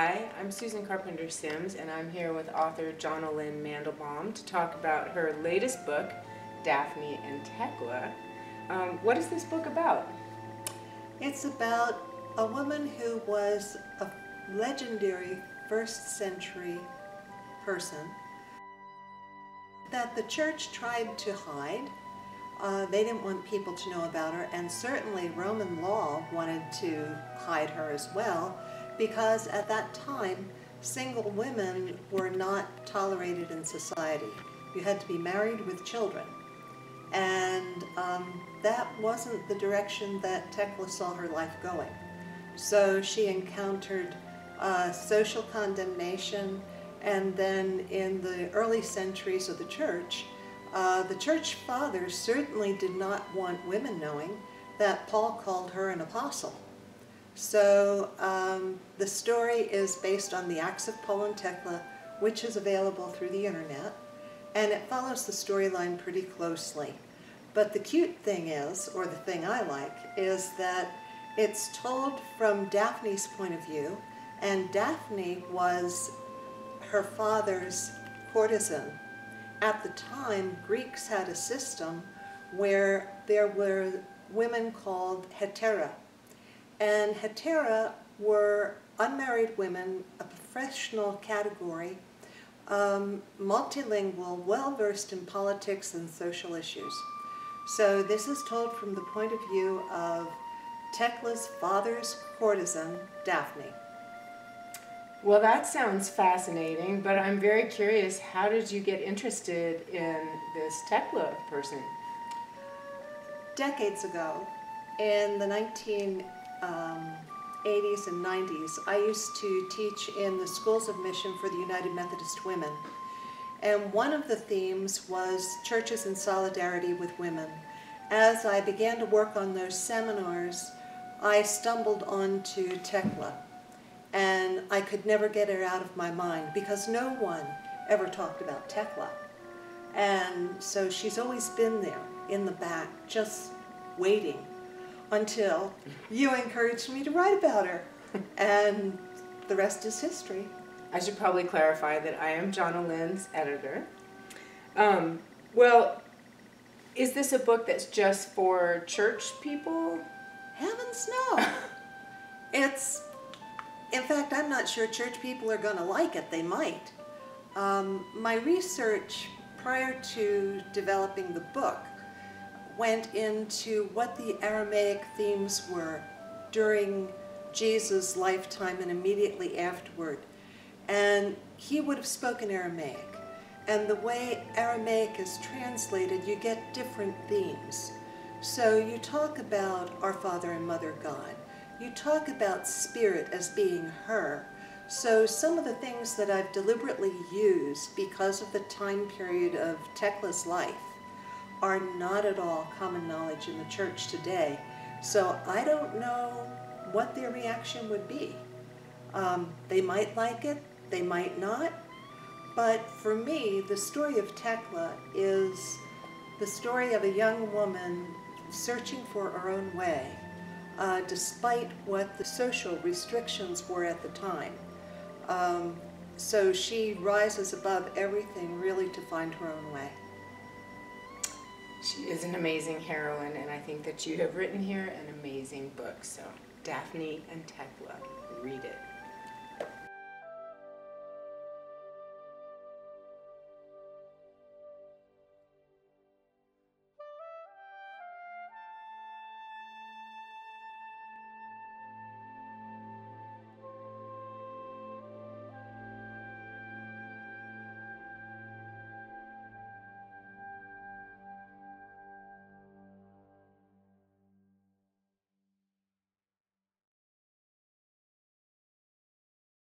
Hi, I'm Susan Carpenter Sims, and I'm here with author JonnaLynn Mandelbaum to talk about her latest book, Daphne and Thekla. What is this book about? It's about a woman who was a legendary first century person that the church tried to hide. They didn't want people to know about her, and certainly Roman law wanted to hide her as well, because at that time single women were not tolerated in society. You had to be married with children, and that wasn't the direction that Thekla saw her life going. So she encountered social condemnation, and then in the early centuries of the church fathers certainly did not want women knowing that Paul called her an apostle. So the story is based on the Acts of Paul and Thekla, which is available through the internet, and it follows the storyline pretty closely. But the cute thing is, or the thing I like, is that it's told from Daphne's point of view, and Daphne was her father's courtesan. At the time, Greeks had a system where there were women called hetaera. And hetaera were unmarried women, a professional category, multilingual, well-versed in politics and social issues. So this is told from the point of view of Thekla's father's courtesan, Daphne. Well, that sounds fascinating, but I'm very curious, how did you get interested in this Thekla person? Decades ago, in the 1980s and 90s, I used to teach in the schools of mission for the United Methodist Women. And one of the themes was churches in solidarity with women. As I began to work on those seminars, I stumbled onto Thekla. And I could never get her out of my mind because no one ever talked about Thekla. And so she's always been there in the back, just waiting until you encouraged me to write about her. And the rest is history. I should probably clarify that I am JonnaLynn's editor. Well, is this a book that's just for church people? Heavens no. In fact, I'm not sure church people are going to like it. They might. My research prior to developing the book went into what the Aramaic themes were during Jesus' lifetime and immediately afterward. And he would have spoken Aramaic. And the way Aramaic is translated, you get different themes. So you talk about our Father and Mother God. You talk about spirit as being her. So some of the things that I've deliberately used because of the time period of Thekla's life are not at all common knowledge in the church today. So I don't know what their reaction would be. They might like it, they might not. But for me, the story of Thekla is the story of a young woman searching for her own way, despite what the social restrictions were at the time. So she rises above everything really to find her own way. She is an amazing heroine, and I think that you have written here an amazing book. So, Daphne and Thekla, read it.